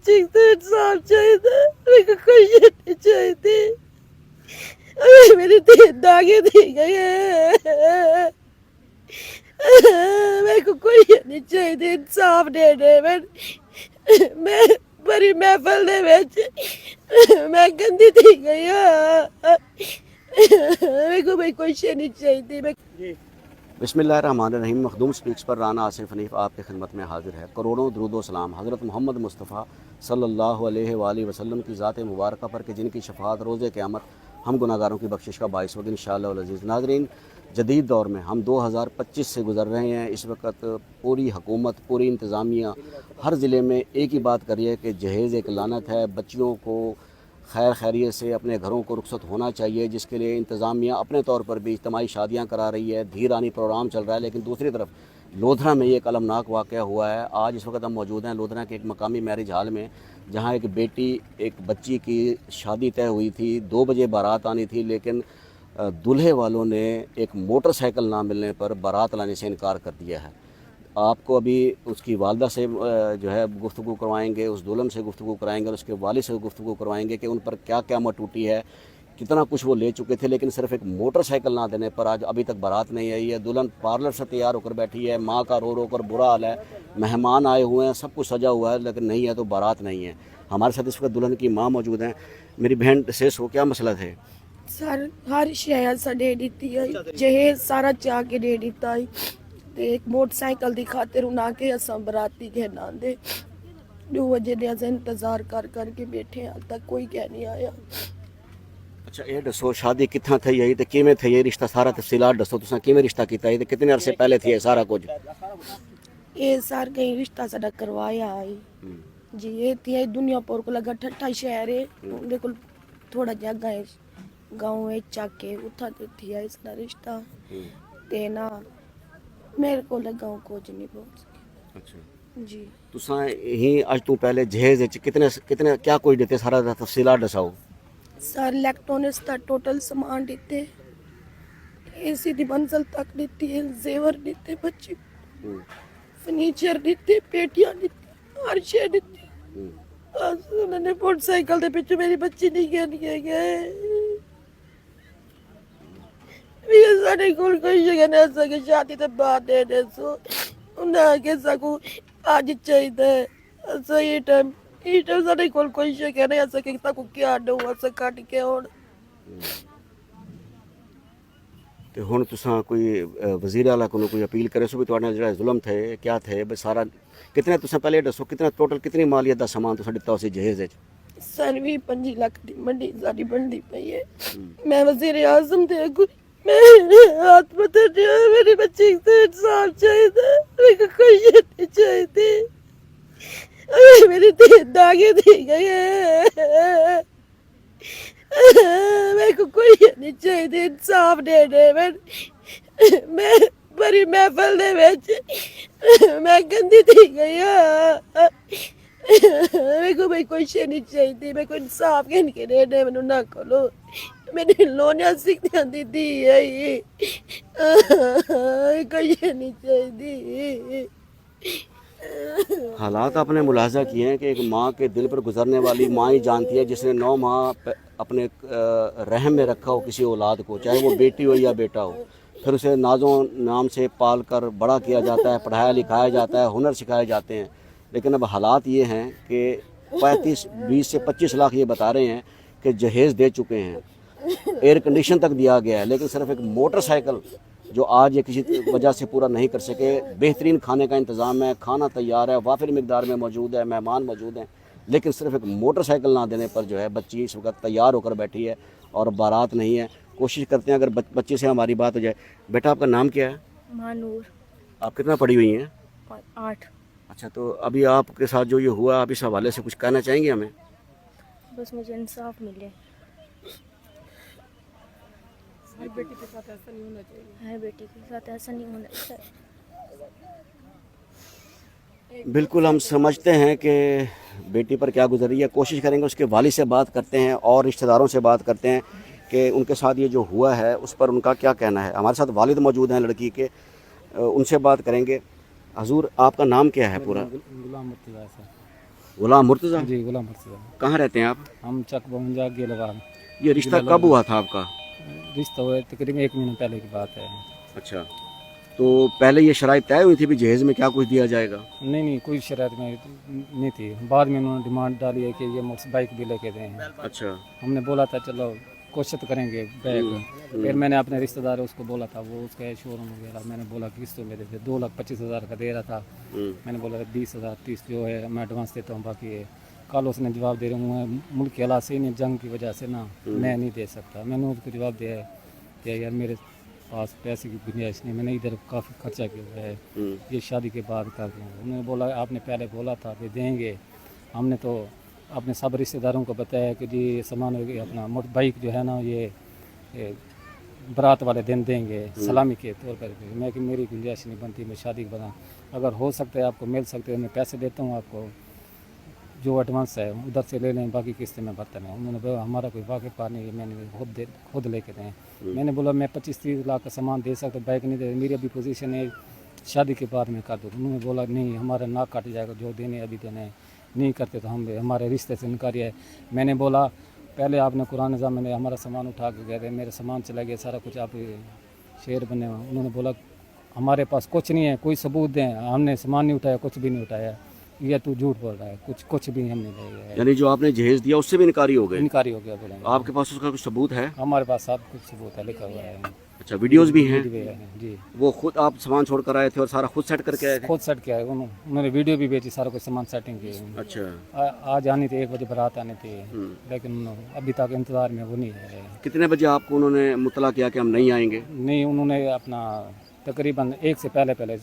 بچے تو انصاف چاہیے، میرے کو کوئی نہیں چاہیے، میری تین داغیں دی گئی ہے، میرے کو کوئی نہیں چاہیے انصاف دے دے، میں بڑی محفل دے وچ میں گندی تھی گئی ہاں، میرے کو بھائی کوئی شے نہیں چاہیے۔ بسم اللہ الرحمن الرحیم۔ مخدوم سپیکس پر رانا آصف حنیف آپ کی خدمت میں حاضر ہے۔ کروڑوں درود و سلام حضرت محمد مصطفیٰ صلی اللہ علیہ وآلہ وسلم کی ذات مبارکہ پر کہ جن کی شفاعت روز قیامت ہم گناہگاروں کی بخشش کا باعث ہوگی انشاءاللہ العزیز۔ ناظرین، جدید دور میں ہم 2025 سے گزر رہے ہیں۔ اس وقت پوری حکومت، پوری انتظامیہ ہر ضلع میں ایک ہی بات کر رہی ہے کہ جہیز ایک لعنت ہے، بچیوں کو خیر خیریت سے اپنے گھروں کو رخصت ہونا چاہیے، جس کے لیے انتظامیہ اپنے طور پر بھی اجتماعی شادیاں کرا رہی ہے، دھی رانی پروگرام چل رہا ہے۔ لیکن دوسری طرف لودھرا میں یہ ایک المناک واقعہ ہوا ہے۔ آج اس وقت ہم موجود ہیں لودھرا کے ایک مقامی میرج ہال میں، جہاں ایک بچی کی شادی طے ہوئی تھی، 2 بجے بارات آنی تھی، لیکن دولہے والوں نے ایک موٹر سائیکل نہ ملنے پر بارات لانے سے انکار کر دیا ہے۔ آپ کو ابھی اس کی والدہ سے جو ہے گفتگو کروائیں گے، اس دلہن سے گفتگو کرائیں گے اور اس کے والد سے گفتگو کروائیں گے کہ ان پر کیا قیامت ٹوٹی ہے، کتنا کچھ وہ لے چکے تھے، لیکن صرف ایک موٹر سائیکل نہ دینے پر آج ابھی تک بارات نہیں آئی ہے۔ دلہن پارلر سے تیار ہو کر بیٹھی ہے، ماں کا رو رو کر برا حال ہے، مہمان آئے ہوئے ہیں، سب کچھ سجا ہوا ہے، لیکن نہیں ہے تو بارات نہیں ہے۔ ہمارے ساتھ اس وقت دلہن کی ماں موجود ہیں۔ میری بہن سے سو کیا مسئلہ تھے؟ سر ہر شے ایسا دے دیتی ہے، جہیز سارا چاہ کے دے دیتا ہے، تے ایک موٹر سائیکل دی خاطر اُنا کے اساں براتی گھنا دے 2 بجے دے اساں انتظار کر کے بیٹھے ہیں، تک کوئی کہہ نہیں آیا۔ اچھا یہ دسو شادی کتنا تھی ہے تے کیویں تھی ہے رشتہ، سارا تفصیلات دسو، تساں کیویں رشتہ کیتا ہے تے کتنے عرصے پہلے تھی ہے سارا کچھ؟ یہ سار کہیں رشتہ ساڈا کروایا ہے جی، یہ تھی دنیا پور کو لگا ٹھٹا شہر ہے، اندے کول تھوڑا جا گاؤں ہے چک کے اتھا تھی ہے اس دا رشتہ تے نا میرے کو گاؤں کچھ نہیں پہنچ سکے۔ اچھا جی تساں ہی اج تو پہلے جہیز وچ کتنے کیا کچھ دیتے، سارا تفصیلات دساؤ۔ سر الیکٹرانکس دا ٹوٹل سامان دیتے، اے سی دی منزل تک دیتی ہے، زیور دیتے، بچی فرنیچر دیتے، پیٹیاں دیتی، ہر شے دیتی۔ انہوں نے موٹر سائیکل دے پیچھے میری بچی نہیں گئے سارے کول کوئی جگہ نہیں ایسا کہ شادی تے بعد دے دے سو انہیں کہ سکو آج چاہیے صحیح ٹائم سارے کول کوئی جگہ نہیں ایسا کہ سکو کیا ڈو ایسا کٹ کے ہون۔ تے ہن تساں کوئی وزیر اعلیٰ کو کوئی اپیل کرے سو بھی تواڈے نال جڑا ظلم تھے کیا تھے بس سارا کتنے تساں پہلے دسو کتنا ٹوٹل کتنی مالیت دا سامان تساں دتا اسی جہیز وچ؟ سر 25 لاکھ دی منڈی ساری بنتی پئی ہے، میں وزیر اعظم دے اگوں میں ہاتھ پتھر دیا، میری بچی سے انصاف چاہیے، میرے کو کوئی نہیں چاہیے، میری تین داغیں دی گئی ہے، میرے کو کوئی نہیں چاہیے انصاف دے دے، میں بڑی محفل دے وچ میں گندی تھی گئی ہاں، میرے کو بھائی کوئی شے نہیں چاہیے، میرے کو انصاف کہن کے دے دے مینوں نہ کھولو، میری لونیاں سکھدیاں دی دی ہے کوئی شے نہیں چاہیے۔ حالات آپ نے ملاحظہ کیے ہیں کہ ایک ماں کے دل پر گزرنے والی ماں ہی جانتی ہے، جس نے 9 ماہ اپنے رحم میں رکھا ہو کسی اولاد کو، چاہے وہ بیٹی ہو یا بیٹا ہو، پھر اسے نازوں نام سے پال کر بڑا کیا جاتا ہے، پڑھایا لکھایا جاتا ہے، ہنر سکھائے جاتے ہیں، لیکن اب حالات یہ ہیں کہ 20 سے 25 لاکھ یہ بتا رہے ہیں کہ جہیز دے چکے ہیں، ایئر کنڈیشن تک دیا گیا ہے، لیکن صرف ایک موٹر سائیکل جو آج یہ کسی وجہ سے پورا نہیں کر سکے۔ بہترین کھانے کا انتظام ہے، کھانا تیار ہے، وافر مقدار میں موجود ہے، مہمان موجود ہیں، لیکن صرف ایک موٹر سائیکل نہ دینے پر جو ہے بچی اس وقت تیار ہو کر بیٹھی ہے اور بارات نہیں ہے۔ کوشش کرتے ہیں اگر بچی سے ہماری بات ہو جائے۔ بیٹا آپ کا نام کیا ہے؟ مانور آپ کتنا پڑھی ہوئی ہیں؟ 8۔ اچھا تو ابھی آپ کے ساتھ جو یہ ہوا آپ اس حوالے سے کچھ کہنا چاہیں گے ہمیں؟ بس مجھے انصاف ملے، ہر بیٹی کے ساتھ ایسا نہیں ہونا چاہیے، ہر بیٹی کے ساتھ ایسا نہیں ہونا چاہیے۔ بالکل ہم سمجھتے ہیں کہ بیٹی پر کیا گزر رہی ہے، کوشش کریں گے اس کے والد سے بات کرتے ہیں اور رشتہ داروں سے بات کرتے ہیں کہ ان کے ساتھ یہ جو ہوا ہے اس پر ان کا کیا کہنا ہے۔ ہمارے ساتھ والد موجود ہیں لڑکی کے، ان سے بات کریں گے۔ حضور آپ کا نام کیا ہے پورا؟ غلام مرتضیٰ صاحب۔ गुलाम मुर्तज़ा, जी गुलाम मुर्तज़ा। कहाँ रहते हैं आप? हम चक बहुंजा गेलवाल। ये रिश्ता कब हुआ था आपका? रिश्ता हुआ तकरीबन 1 महीने पहले की बात है। अच्छा, तो पहले ये शराइत तय हुई थी भी जहेज़ में क्या कुछ दिया जाएगा? नहीं कोई शरात में नहीं थी। बाद में उन्होंने डिमांड डाली है कि ये मोटर बाइक भी लेके दें। अच्छा। हमने बोला था चलो कोशिश तो करेंगे बैग। फिर मैंने अपने रिश्तेदार उसको बोला था, वो उसका शोरूम वगैरह, मैंने बोला किस्तों में दे दे। 2,25,000 का दे रहा था। मैंने बोला 20,000 30 जो है मैं एडवांस देता हूँ, बाकी है कल। उसने जवाब दे रहा हूँ मुल्क के हालात से नहीं, जंग की वजह से ना मैं नहीं दे सकता। मैंने उसको जवाब दिया है कि यार मेरे पास पैसे की गुंजाइश नहीं, मैंने इधर काफ़ी खर्चा किया हुआ है, ये शादी के बाद कर दूँ। उन्होंने बोला आपने पहले बोला था कि देंगे। हमने तो अपने सब रिश्तेदारों को बताया कि जी सामान हो गया अपना मोटर बाइक जो है ना ये बारात वाले दिन देंगे सलामी के तौर पर। मैं कि मेरी गुंजाइश नहीं बनती, मैं शादी के बना, अगर हो सकता है आपको मिल सकते हैं मैं पैसे देता हूँ आपको, जो एडवांस है उधर से ले लें, बाकी किस्तें में भरता नहीं। उन्होंने बोला हमारा कोई वाकिफ नहीं है, मैंने खुद लेके दें। मैंने बोला मैं 25-30 लाख का सामान दे सकता, बाइक नहीं दे, मेरी अभी पोजीशन है शादी के बाद में कर दूँ। उन्होंने बोला नहीं हमारा नाक काट जाएगा, जो देने अभी देने नहीं करते तो हम हमारे रिश्ते से इनकारी है। मैंने बोला पहले आपने कुरान निज़ाम में हमारा सामान उठा के गए थे, मेरा सामान चला गया सारा कुछ, आप शेर बने हुए। उन्होंने बोला हमारे पास कुछ नहीं है, कोई सबूत दें, हमने सामान नहीं उठाया, कुछ भी नहीं उठाया, ये तू झूठ बोल रहा है, कुछ भी हमने नहीं है। यानी जो आपने जहेज दिया उससे भी इनकारी हो गए? इनकारी हो गया बोले। आपके पास उसका कुछ सबूत है? हमारे पास सब कुछ सबूत है, लिखा हुआ है। अच्छा, वीडियोस भी हैं? जी। वो खुद आप सामान छोड़ कर आए थे और सारा खुद सेट करके आए थे? खुद सेट किया है उन्होंने, वीडियो भी भेजी, सारा कुछ सामान सेटिंग की। अच्छा। आज आनी थी 1 बजे बारात आनी थी, लेकिन अभी तक इंतजार में वो नहीं है। कितने बजे आपको उन्होंने मुतला किया कि हम नहीं आएंगे? नहीं, उन्होंने अपना तकरीबन 1 से पहले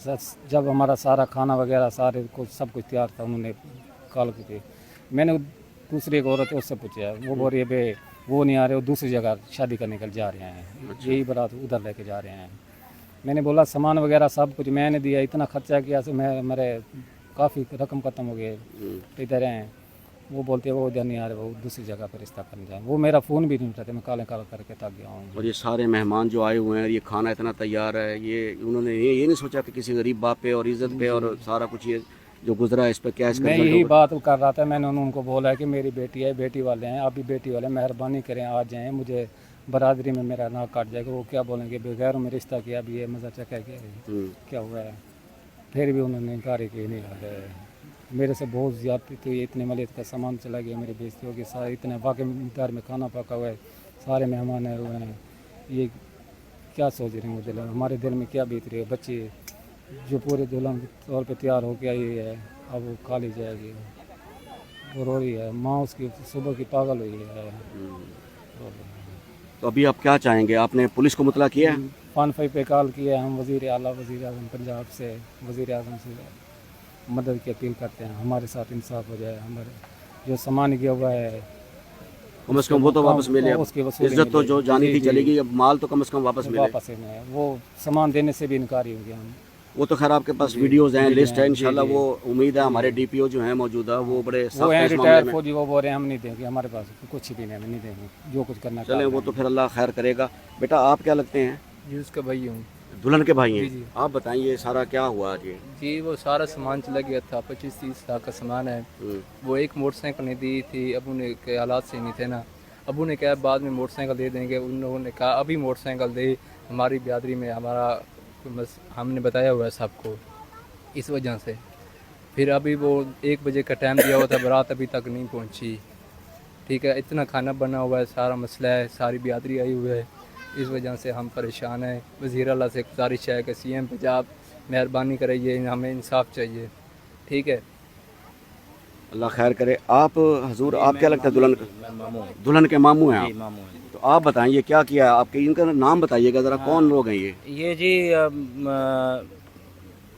जब हमारा सारा खाना वगैरह सारे कुछ सब कुछ तैयार था, उन्होंने कॉल की थी। मैंने दूसरी एक औरत है उससे पूछा, वो बोल रही है बे वो नहीं आ रहे, वो दूसरी जगह शादी करने के लिए जा रहे हैं, यही बारात उधर लेके जा रहे हैं। मैंने बोला सामान वगैरह सब कुछ मैंने दिया, इतना खर्चा किया से मेरे काफ़ी रकम ख़त्म हो गए, इधर हैं। वो बोलते हैं वो इधर नहीं आ रहे, वो दूसरी जगह पर रिश्ता करने जाए। वो मेरा फ़ोन भी नहीं उठाते, मैं काले काल करके थक गया हूँ। और ये सारे मेहमान जो आए हुए हैं, ये खाना इतना तैयार है, ये उन्होंने ये नहीं सोचा कि किसी गरीब बाप पे और इज्जत पे और सारा कुछ ये जो गुजरा है इस पर क्या मैं यही बात कर रहा था। मैंने उनको बोला कि मेरी बेटी है, बेटी वाले हैं, आप भी बेटी वाले, मेहरबानी करें आ जाएं, मुझे बरादरी में मेरा नाक काट जाएगा। वो क्या बोलेंगे बगैर में रिश्ता किया, अभी ये मज़ा चखा क्या हुआ है। फिर भी उन्होंने इनकार की नहीं आ रहे। मेरे से बहुत ज़्यादा तो ये इतने मलिक का सामान चला गया, मेरी बेइज्जती होगी, सारे इतने वाकई मिकदार में खाना पका हुआ है, सारे मेहमान आए हुए हैं। ये क्या सोच रहे हैं दिल में, हमारे दिल में क्या बीत रही है। बच्ची जो पूरे दुल्हन के तौर पे तैयार होकर आई है, अब वो काली जाएगी, वो रो रही है। माँ उसकी सुबह की पागल हुई है। तो अभी आप क्या चाहेंगे? आपने पुलिस को मुतला किया है? 5 पे कॉल किया है। हम वज़ीर आला वज़ीर आज़म पंजाब से, वज़ीर आज़म से मदद की अपील करते हैं, हमारे साथ इंसाफ हो जाए। हमारे जो सामान गया हुआ है कम से कम वो तो वापस मिले। इज्जत तो जो जानी थी चली गई, अब माल तो कम से कम वापस मिले। वापस वो सामान देने से भी इनकारी हो गया। हम वो तो खैर आपके पास वीडियोस हैं, लिस्ट है, इंशाल्लाह वो उम्मीद है हमारे डीपीओ जो हैं मौजूदा वो बड़े वो हैं रिटायर फौजी, वो बोल रहे हैं हम नहीं देंगे, हमारे पास कुछ भी नहीं, हम नहीं देंगे, जो कुछ करना चले वो तो फिर अल्लाह खैर करेगा। बेटा आप क्या लगते हैं? जी उसका भाई हूँ। दुल्हन के भाई हैं? आप बताइए सारा क्या हुआ जी वो सारा सामान चला गया था, 25-30 लाख का सामान है। वो एक मोटरसाइकिल नहीं दी थी, अबू ने के हालात से नहीं थे ना, अबू ने कहा बाद में मोटरसाइकिल दे देंगे। उन लोगों ने कहा अभी मोटरसाइकिल दे, हमारी बिरादरी में हमारा बस हमने बताया हुआ है सबको, इस वजह से। फिर अभी वो 1 बजे का टाइम दिया हुआ था, बारात अभी तक नहीं पहुंची। ठीक है, इतना खाना बना हुआ है, सारा मसला है, सारी बिरादरी आई हुई है, इस वजह से हम परेशान हैं। वज़ीर आला से गुजारिश है कि CM पंजाब मेहरबानी करिए, हमें इंसाफ चाहिए। ठीक है, अल्लाह खैर करे। आप हजूर आप क्या लगता है? दुल्हन के मामू हैं आप? तो आप बताइए क्या किया आपके, इनका नाम बताइएगा ज़रा, कौन लोग हैं ये? जी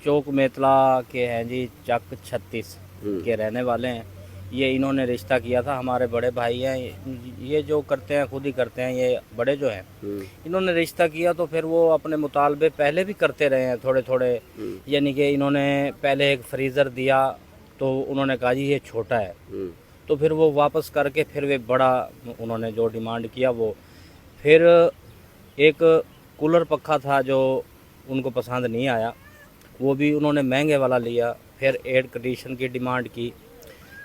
चौक मेतला के हैं जी, चक 36 के रहने वाले हैं। ये इन्होंने रिश्ता किया था, हमारे बड़े भाई हैं। ये जो करते हैं खुद ही करते हैं, ये बड़े जो हैं इन्होंने रिश्ता किया तो फिर वो अपने मुतालबे पहले भी करते रहे हैं थोड़े थोड़े। यानी कि इन्होंने पहले एक फ्रीज़र दिया तो उन्होंने कहा जी ये छोटा है, तो फिर वो वापस करके फिर वे बड़ा उन्होंने जो डिमांड किया वो। फिर एक कूलर पक्खा था जो उनको पसंद नहीं आया, वो भी उन्होंने महंगे वाला लिया। फिर एयर कंडीशन की डिमांड की,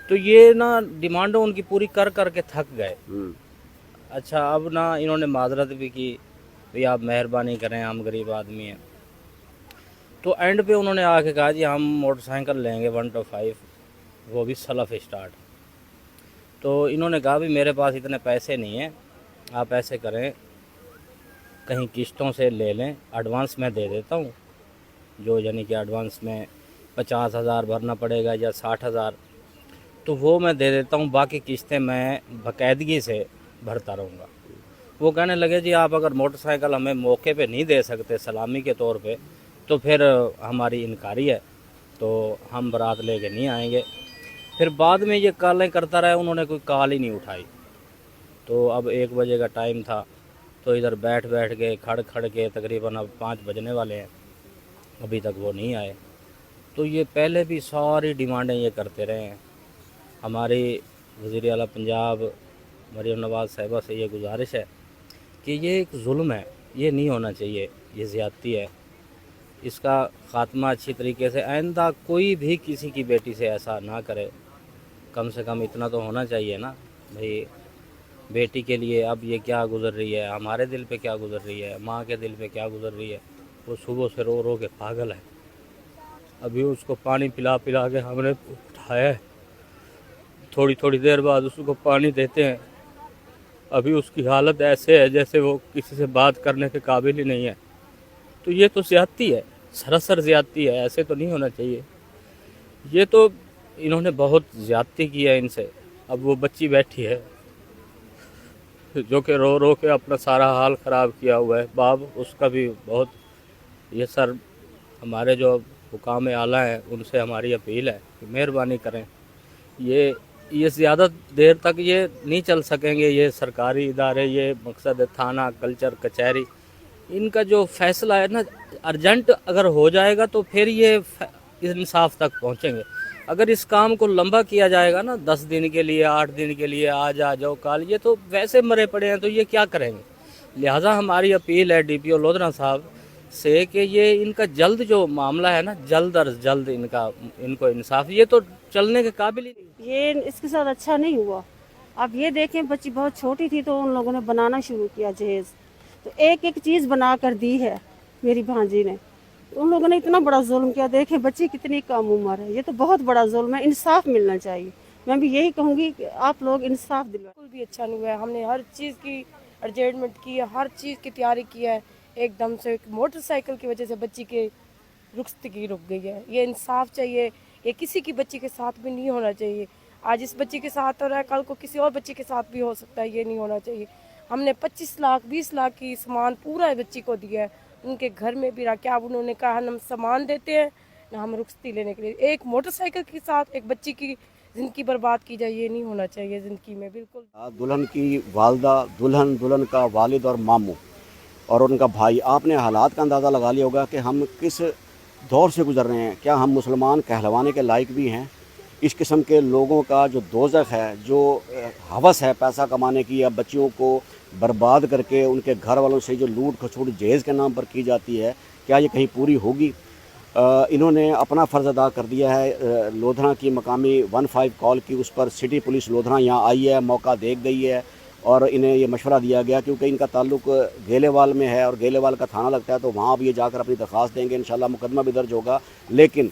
तो ये ना डिमांडों उनकी पूरी कर कर के थक गए। अच्छा, अब ना इन्होंने माजरत भी की, भाई आप मेहरबानी करें, हम गरीब आदमी हैं। तो एंड पे उन्होंने आके कहा जी हम मोटरसाइकिल लेंगे 125, वो भी सेल्फ स्टार्ट। तो इन्होंने कहा भी मेरे पास इतने पैसे नहीं हैं, आप ऐसे करें कहीं किस्तों से ले लें, एडवांस मैं दे देता हूँ, जो यानी कि एडवांस में 50,000 भरना पड़ेगा या 60,000, तो वो मैं दे देता हूँ, बाकी किस्तें मैं बाकायदगी से भरता रहूँगा। वो कहने लगे जी आप अगर मोटरसाइकिल हमें मौके पे नहीं दे सकते सलामी के तौर पे, तो फिर हमारी इनकारी है, तो हम बारात लेके नहीं आएंगे। फिर बाद में ये कॉलें करता रहा, उन्होंने कोई कॉल ही नहीं उठाई। तो अब 1 बजे का टाइम था, तो इधर बैठ के खड़ के तकरीबन अब 5 बजने वाले हैं, अभी तक वो नहीं आए। तो ये पहले भी सारी डिमांडें ये करते रहे हैं। हमारी वज़ीर आला पंजाब मरीम नवाज़ साहिबा से ये गुजारिश है कि ये एक जुल्म है, ये नहीं होना चाहिए, ये ज़्यादती है, इसका ख़ात्मा अच्छी तरीके से, आइंदा कोई भी किसी की बेटी से ऐसा ना करे। कम से कम इतना तो होना चाहिए ना भाई, बेटी के लिए अब ये क्या गुज़र रही है, हमारे दिल पे क्या गुज़र रही है, माँ के दिल पे क्या गुज़र रही है। वो सुबह से रो के पागल है, अभी उसको पानी पिला के हमने उठाया है, थोड़ी देर बाद उसको पानी देते हैं, अभी उसकी हालत ऐसे है जैसे वो किसी से बात करने के काबिल ही नहीं है। तो ये तो ज़्यादती है, सरासर ज़्यादती है, ऐसे तो नहीं होना चाहिए। ये तो इन्होंने बहुत ज़्यादती की है इनसे। अब वो बच्ची बैठी है जो कि रो के अपना सारा हाल ख़राब किया हुआ है, बाप उसका भी बहुत। ये सर हमारे जो हुकाम आला हैं उनसे हमारी अपील है कि मेहरबानी करें, ये ज़्यादा देर तक ये नहीं चल सकेंगे, ये सरकारी इदारे, ये मकसद थाना, कल्चर, कचहरी, इनका जो फैसला है ना अर्जेंट अगर हो जाएगा तो फिर ये इंसाफ तक पहुंचेंगे। अगर इस काम को लंबा किया जाएगा ना 10 दिन के लिए, 8 दिन के लिए, आज आ जाओ कल, ये तो वैसे मरे पड़े हैं, तो ये क्या करेंगे। लिहाजा हमारी अपील है DPO लोधरा साहब से कि ये इनका जल्द जो मामला है ना, जल्द अज जल्द इनको इंसाफ, ये तो चलने के काबिल ही नहीं। ये इसके साथ अच्छा नहीं हुआ। अब ये देखें बच्ची बहुत छोटी थी तो उन लोगों ने बनाना शुरू किया जहेज, तो एक चीज़ बना कर दी है मेरी भांजी ने। उन लोगों ने इतना बड़ा जुल्म किया, देखें बच्ची कितनी कम उम्र है, ये तो बहुत बड़ा जुल्म है। इंसाफ मिलना चाहिए। मैं भी यही कहूँगी कि आप लोग इंसाफ दिलवाएं। बिल्कुल भी अच्छा नहीं हुआ है। हमने हर चीज़ की एडजस्टमेंट की है, हर चीज़ की तैयारी की है, एकदम से एक मोटरसाइकिल की वजह से बच्ची के रुखसती रुक गई है। ये इंसाफ चाहिए, ये किसी की बच्ची के साथ भी नहीं होना चाहिए। आज इस बच्ची के साथ हो रहा है, कल को किसी और बच्ची के साथ भी हो सकता है, ये नहीं होना चाहिए। हमने 25 लाख 20 लाख की सामान पूरा बच्ची को दिया है, उनके घर में भी रखा। अब उन्होंने कहा हम सामान देते हैं ना हम रुखसती लेने के लिए। एक मोटरसाइकिल के साथ एक बच्ची की ज़िंदगी बर्बाद की जाए, ये नहीं होना चाहिए ज़िंदगी में बिल्कुल। दुल्हन की वालदा, दुल्हन का वालिद और मामू और उनका भाई, आपने हालात का अंदाज़ा लगा लिया होगा कि हम किस दौर से गुजर रहे हैं। क्या हम मुसलमान कहलवाने के लायक भी हैं? इस किस्म के लोगों का जो दोज़ख है, जो हवस है पैसा कमाने की, या बच्चियों को बर्बाद करके उनके घर वालों से जो लूट खसोट जहेज़ के नाम पर की जाती है, क्या ये कहीं पूरी होगी? इन्होंने अपना फ़र्ज़ अदा कर दिया है। लोधरा की मकामी 15 कॉल की, उस पर सिटी पुलिस लोधरा यहाँ आई है, मौका देख गई है और इन्हें ये मशवरा दिया गया क्योंकि इनका ताल्लुक गेलेवाल में है और गेलेवाल का थाना लगता है, तो वहाँ अब ये जाकर अपनी दरख्वास्त देंगे, इंशाल्लाह मुकदमा भी दर्ज होगा। लेकिन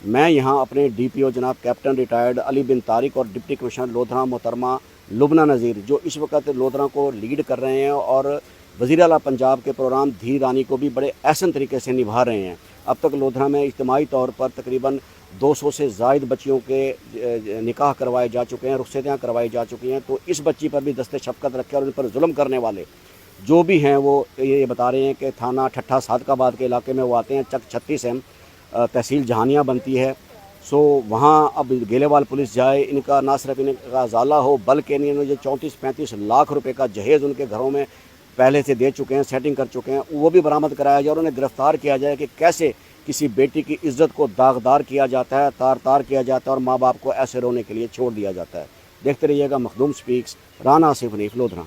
मैं यहाँ अपने DPO जनाब कैप्टन रिटायर्ड अली बिन तारिक और डिप्टी कमिश्नर लोधरा मोहतरमा लुबना नज़ीर, जो इस वक्त लोधरा को लीड कर रहे हैं और वज़ीर आला पंजाब के प्रोग्राम धीर रानी को भी बड़े अहसन तरीके से निभा रहे हैं। अब तक लोधरा में इज्तिमाई तौर पर तकरीबन 200 से ज़ायद बच्चियों के निकाह करवाए जा चुके हैं, रुखसतियाँ करवाई जा चुकी हैं। तो इस बच्ची पर भी दस्ते शफ़क़त रखे और उन पर जुल्म करने वाले जो भी हैं वो ये बता रहे हैं कि थाना ठट्ठा सादकाबाद के इलाके में वो आते हैं, चक 36 एम तहसील जहानिया बनती है। सो वहाँ अब गेलेवाल पुलिस जाए, इनका ना सिर्फ इनका ज़ाला हो बल्कि इन्होंने जो 34-35 लाख रुपए का जहेज़ उनके घरों में पहले से दे चुके हैं, सेटिंग कर चुके हैं, वो भी बरामद कराया जाए और उन्हें गिरफ़्तार किया जाए कि कैसे किसी बेटी की इज़्ज़त को दागदार किया जाता है, तार किया जाता है और माँ बाप को ऐसे रोने के लिए छोड़ दिया जाता है। देखते रहिएगा मखदूम स्पीक्स, राना आसिफ हनीफ लोधरा।